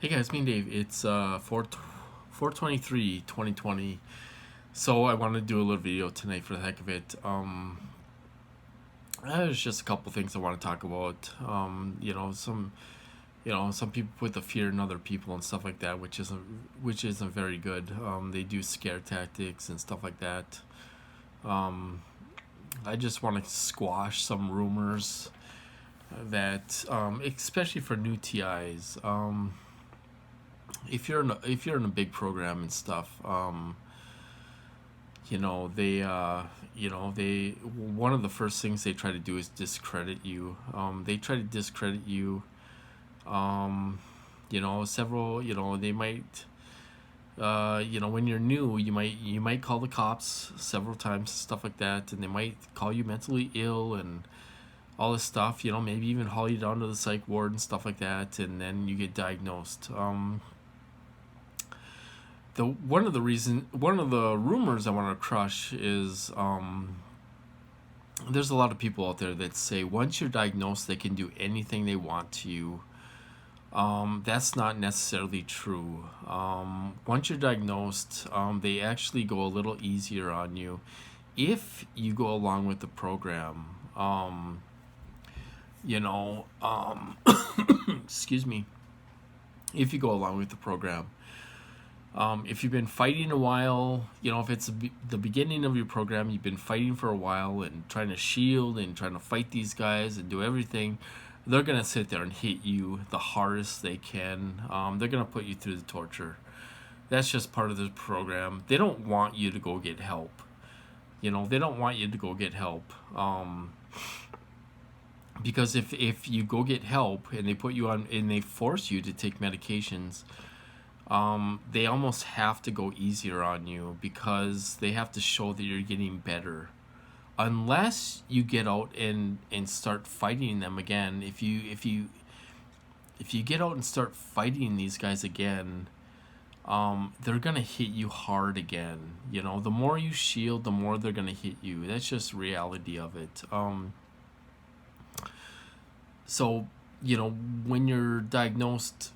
Hey guys, me and Dave. It's 4/23, 2020. So I wanted to do a little video tonight for the heck of it. There's just a couple things I want to talk about. Some people put the fear in other people and stuff like that, which isn't very good. They do scare tactics and stuff like that. Um, I just want to squash some rumors that, especially for new TIs. If you're in a big program and stuff, you know they they one of the first things they try to do is discredit you. They try to discredit you. Um, several. They might. When you're new, you might call the cops several times, stuff like that, and they might call you mentally ill and all this stuff. Maybe even haul you down to the psych ward and stuff like that, and then you get diagnosed. The one of the rumors I want to crush is there's a lot of people out there that say once you're diagnosed they can do anything they want to you. That's not necessarily true. Once you're diagnosed, they actually go a little easier on you if you go along with the program. You know, excuse me. If you go along with the program, if you've been fighting a while, if it's the beginning of your program, you've been fighting for a while and trying to shield and trying to fight these guys and do everything, they're going to sit there and hit you the hardest they can. They're going to put you through the torture. That's just part of the program. They don't want you to go get help. They don't want you to go get help. Because if you go get help and they put you on and they force you to take medications, they almost have to go easier on you because they have to show that you're getting better. Unless you get out and start fighting them again, if you get out and start fighting these guys again, they're gonna hit you hard again. The more you shield, the more they're gonna hit you. That's just reality of it. So when you're diagnosed,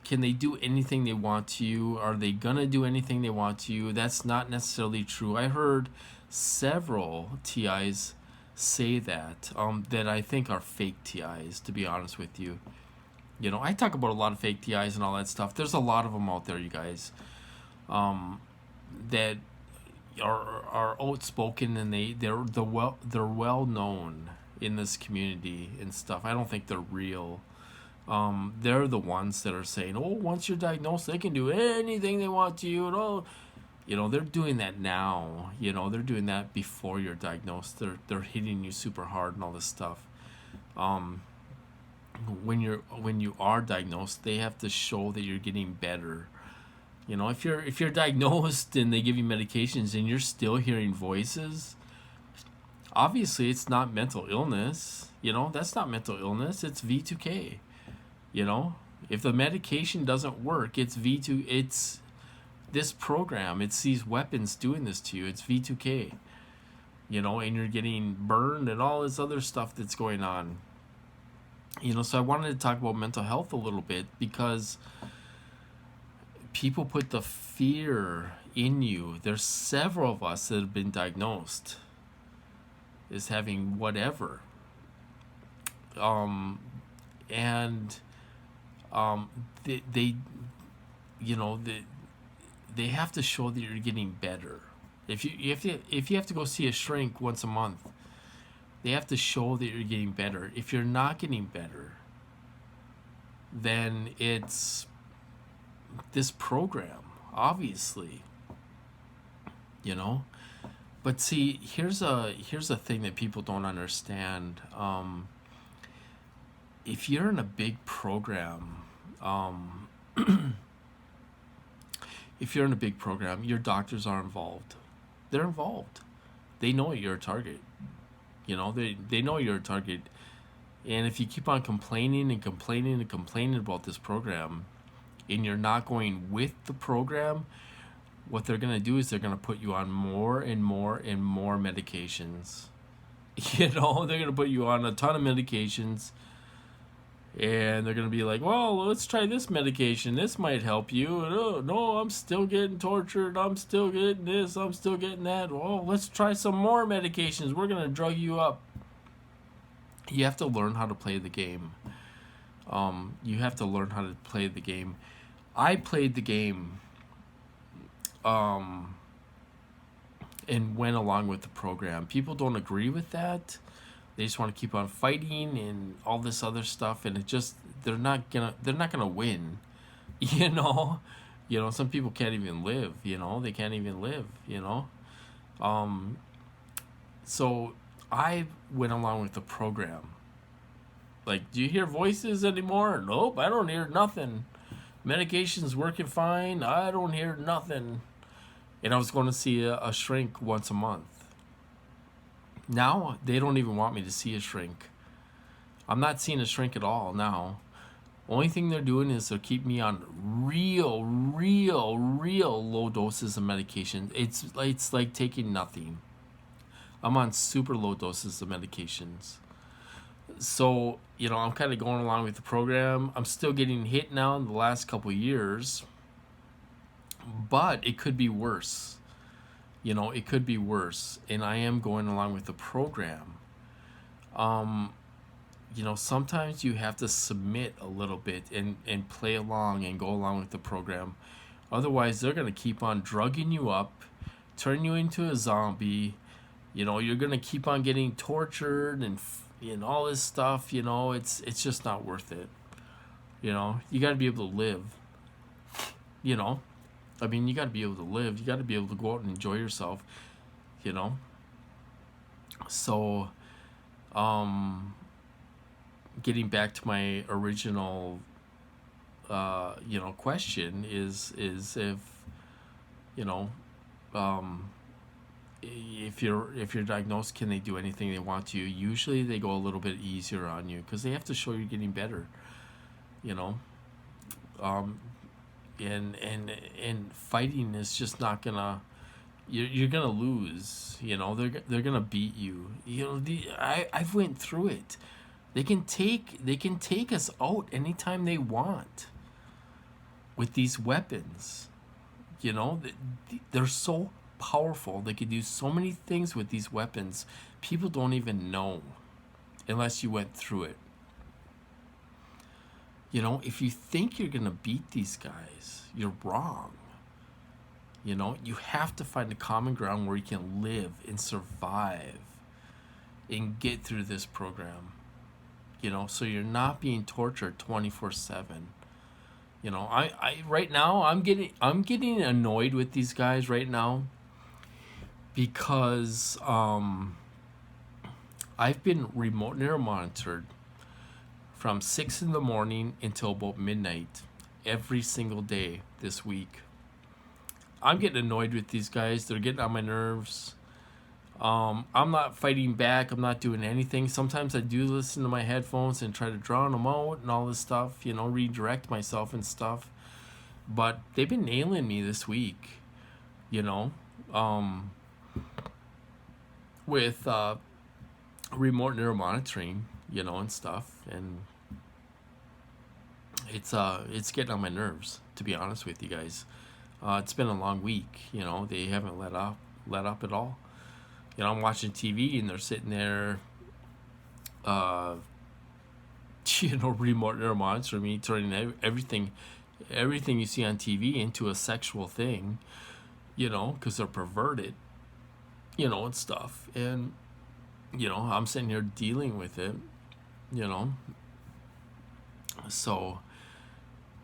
can they do anything they want to you? Are they gonna do anything they want to you? That's not necessarily true. I heard several TIs say that I think are fake TIs, to be honest with you. I talk about a lot of fake TIs and all that stuff. There's a lot of them out there, you guys, that are outspoken and they're well known in this community and stuff. I don't think they're real. They're the ones that are saying, "Oh, once you're diagnosed, they can do anything they want to you." And all, they're doing that now. They're doing that before you're diagnosed. They're hitting you super hard and all this stuff. When you are diagnosed, they have to show that you're getting better. If you're diagnosed and they give you medications and you're still hearing voices, obviously it's not mental illness. That's not mental illness. It's V2K. If the medication doesn't work, it's V2. It's this program. It's these weapons doing this to you. It's V2K. And you're getting burned and all this other stuff that's going on. So I wanted to talk about mental health a little bit because people put the fear in you. There's several of us that have been diagnosed as having whatever. And they they have to show that you're getting better. If you have to go see a shrink once a month, they have to show that you're getting better. If you're not getting better, then it's this program, obviously. But see, here's a thing that people don't understand. If you're in a big program, um, if you're in a big program, your doctors are involved. They're involved. They know you're a target. They know you're a target. And if you keep on complaining and complaining and complaining about this program, and you're not going with the program, what they're going to do is they're going to put you on more and more and more medications. They're going to put you on a ton of medications. And they're going to be like, well, let's try this medication. This might help you. And, oh, no, I'm still getting tortured. I'm still getting this. I'm still getting that. Well, let's try some more medications. We're going to drug you up. You have to learn how to play the game. You have to learn how to play the game. I played the game and went along with the program. People don't agree with that. They just want to keep on fighting and all this other stuff, and it just they're not gonna win. You know, some people can't even live. They can't even live. Um, so I went along with the program. Like, do you hear voices anymore? Nope, I don't hear nothing. Medication's working fine. I don't hear nothing. And I was going to see a shrink once a month. Now they don't even want me to see a shrink. I'm not seeing a shrink at all now. Only thing they're doing is they're keeping me on real low doses of medication. It's like taking nothing. I'm on super low doses of medications. So, I'm kind of going along with the program. I'm still getting hit now in the last couple of years. But it could be worse. It could be worse. And I am going along with the program. Sometimes you have to submit a little bit and play along and go along with the program. Otherwise, they're going to keep on drugging you up, turn you into a zombie. You're going to keep on getting tortured and all this stuff. It's just not worth it. You got to be able to live. You got to be able to live. You got to be able to go out and enjoy yourself. So, getting back to my original, question is if, if you're diagnosed, can they do anything they want to? Usually, they go a little bit easier on you because they have to show you're getting better. And fighting is just not gonna. You're gonna lose. They're gonna beat you. I've went through it. They can take us out anytime they want with these weapons. They're so powerful. They can do so many things with these weapons. People don't even know unless you went through it. If you think you're going to beat these guys, you're wrong. You have to find a common ground where you can live and survive and get through this program. So you're not being tortured 24/7. I right now I'm getting annoyed with these guys right now because I've been remote neuromonitored monitored from 6 in the morning until about midnight every single day this week. I'm getting annoyed with these guys. They're getting on my nerves. I'm not fighting back. I'm not doing anything. Sometimes I do listen to my headphones and try to drown them out and all this stuff, redirect myself and stuff. But they've been nailing me this week, with remote neuromonitoring, and stuff. And it's getting on my nerves, to be honest with you guys. It's been a long week. They haven't let up at all. I'm watching TV and they're sitting there, remote neuromonitoring me, turning everything you see on TV into a sexual thing, because they're perverted, and stuff. And, I'm sitting here dealing with it, So,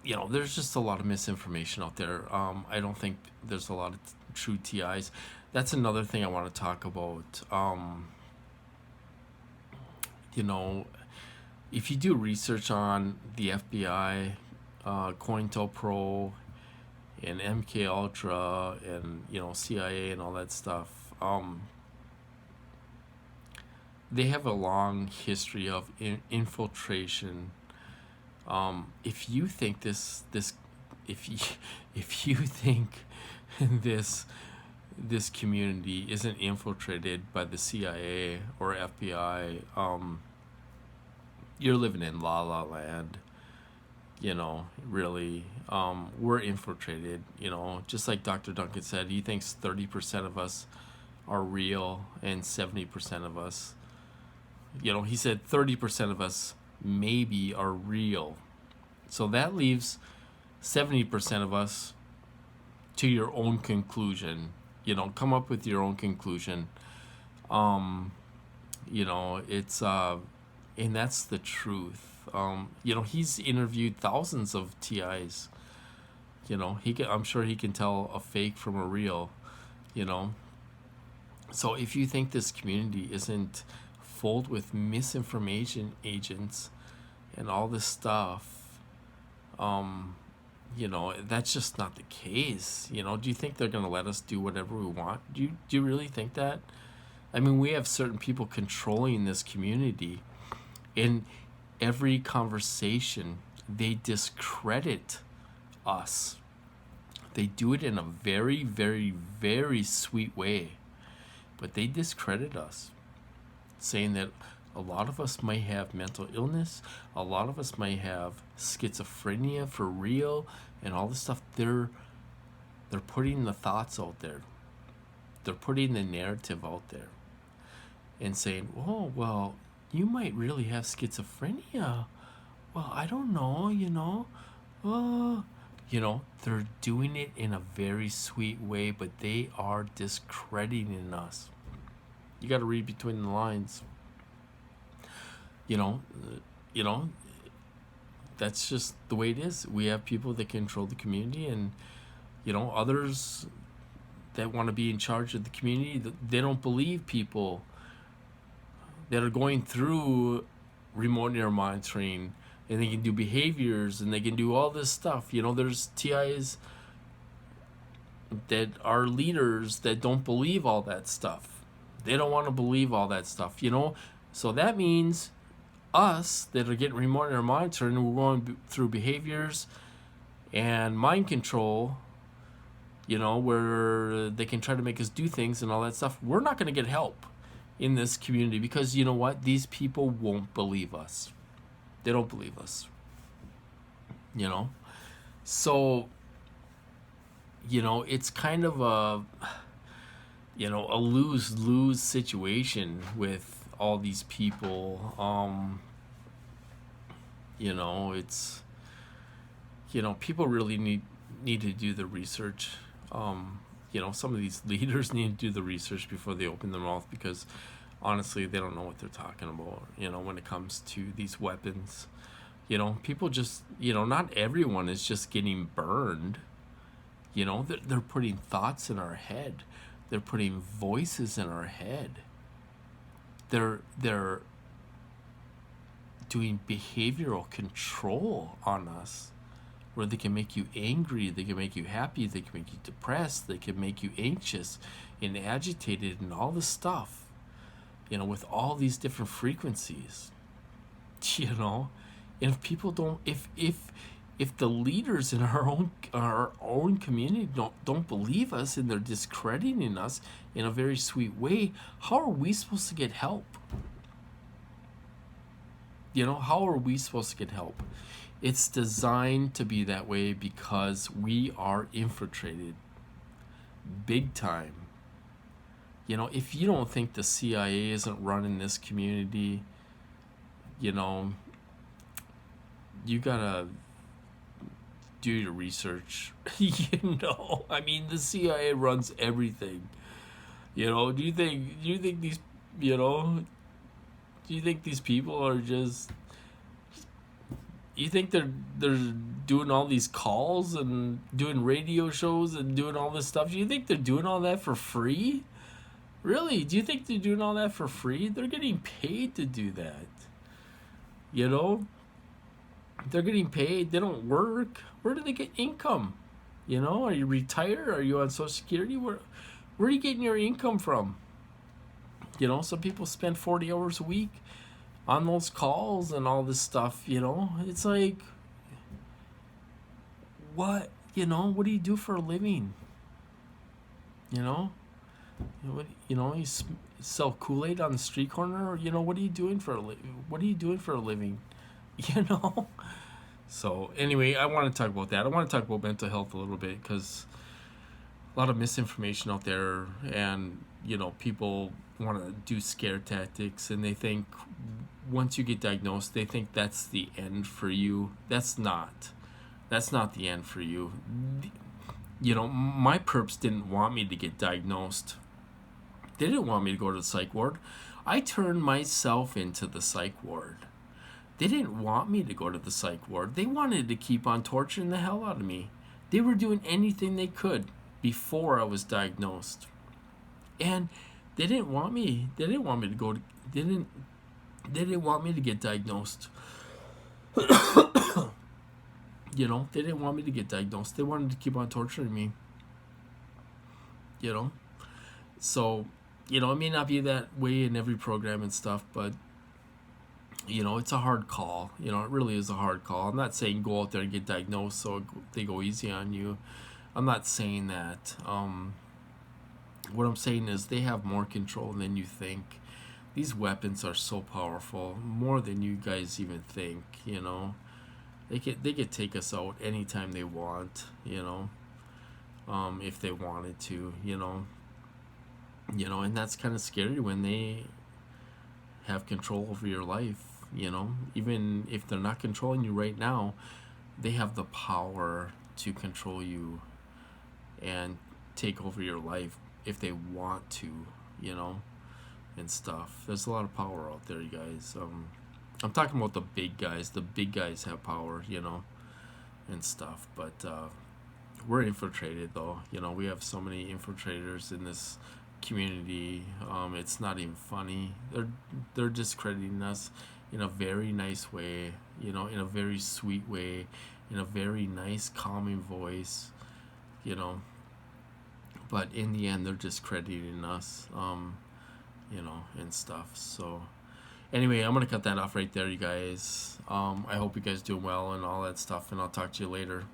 there's just a lot of misinformation out there. I don't think there's a lot of true TIs. That's another thing I want to talk about. If you do research on the FBI, COINTELPRO, and MK Ultra, and CIA and all that stuff, they have a long history of infiltration. If you think if you think this community isn't infiltrated by the CIA or FBI, you're living in la la land. Really, we're infiltrated. Just like Dr. Duncan said, he thinks 30% of us are real and 70% of us, he said 30% of us maybe are real. So that leaves 70% of us to your own conclusion. Come up with your own conclusion. It's and that's the truth. He's interviewed thousands of TIs. I'm sure he can tell a fake from a real. You know, so if you think this community isn't full with misinformation agents and all this stuff, that's just not the case. Do you think they're gonna let us do whatever we want? Do you really think that? I mean, we have certain people controlling this community. In every conversation, they discredit us. They do it in a very, very, very sweet way, but they discredit us, saying that a lot of us might have mental illness, a lot of us might have schizophrenia for real, and all this stuff. They're putting the thoughts out there. They're putting the narrative out there and saying, oh, well, you might really have schizophrenia. Well, I don't know. They're doing it in a very sweet way, but they are discrediting us. You got to read between the lines. That's just the way it is. We have people that control the community, and others that want to be in charge of the community. They don't believe people that are going through remote neural monitoring, and they can do behaviors, and they can do all this stuff. There's TIs that are leaders that don't believe all that stuff. They don't want to believe all that stuff. So that means us that are getting remote neural monitoring, we're going through behaviors and mind control, where they can try to make us do things and all that stuff. We're not going to get help in this community, because you know what? These people won't believe us. They don't believe us. So, it's kind of a lose-lose situation with all these people. It's, people really need to do the research. Some of these leaders need to do the research before they open their mouth, because honestly, they don't know what they're talking about, when it comes to these weapons. People just, not everyone is just getting burned. They're putting thoughts in our head. They're putting voices in our head. They're doing behavioral control on us, where they can make you angry, they can make you happy, they can make you depressed, they can make you anxious and agitated and all this stuff, with all these different frequencies. And if people don't, if the leaders in our own community don't believe us, and they're discrediting us in a very sweet way, how are we supposed to get help? How are we supposed to get help? It's designed to be that way because we are infiltrated big time. If you don't think the CIA isn't running this community, you gotta do your research. I mean, the CIA runs everything. Do you think these, do you think these people are just, you think they're doing all these calls and doing radio shows and doing all this stuff? Do you think they're doing all that for free? Really? Do you think they're doing all that for free? They're getting paid to do that. They're getting paid. They don't work. Where do they get income? Are you retired? Are you on Social Security? Where are you getting your income from? Some people spend 40 hours a week on those calls and all this stuff. It's like, what do you do for a living? You sell Kool-Aid on the street corner, or what are you doing for a living? you know. So anyway, I want to talk about that. I want to talk about mental health a little bit because a lot of misinformation out there, and people want to do scare tactics, and they think once you get diagnosed, they think that's the end for you. That's not the end for you. My perps didn't want me to get diagnosed. They didn't want me to go to the psych ward. I turned myself into the psych ward. They didn't want me to go to the psych ward. They wanted to keep on torturing the hell out of me. They were doing anything they could before I was diagnosed. And they didn't want me. They didn't want me to go to, they didn't want me to get diagnosed. They didn't want me to get diagnosed. They wanted to keep on torturing me. You know? So, it may not be that way in every program and stuff, but it's a hard call. It really is a hard call. I'm not saying go out there and get diagnosed so they go easy on you. I'm not saying that. What I'm saying is they have more control than you think. These weapons are so powerful, more than you guys even think. They could take us out anytime they want. If they wanted to. And that's kind of scary when they have control over your life. Even if they're not controlling you right now, they have the power to control you and take over your life if they want to, and stuff. There's a lot of power out there, you guys. I'm talking about the big guys. The big guys have power, and stuff. But we're infiltrated, though. We have so many infiltrators in this community. It's not even funny. They're discrediting us in a very nice way, in a very sweet way, in a very nice, calming voice, But in the end, they're discrediting us, and stuff. So anyway, I'm gonna cut that off right there, you guys. I hope you guys doing well and all that stuff, and I'll talk to you later.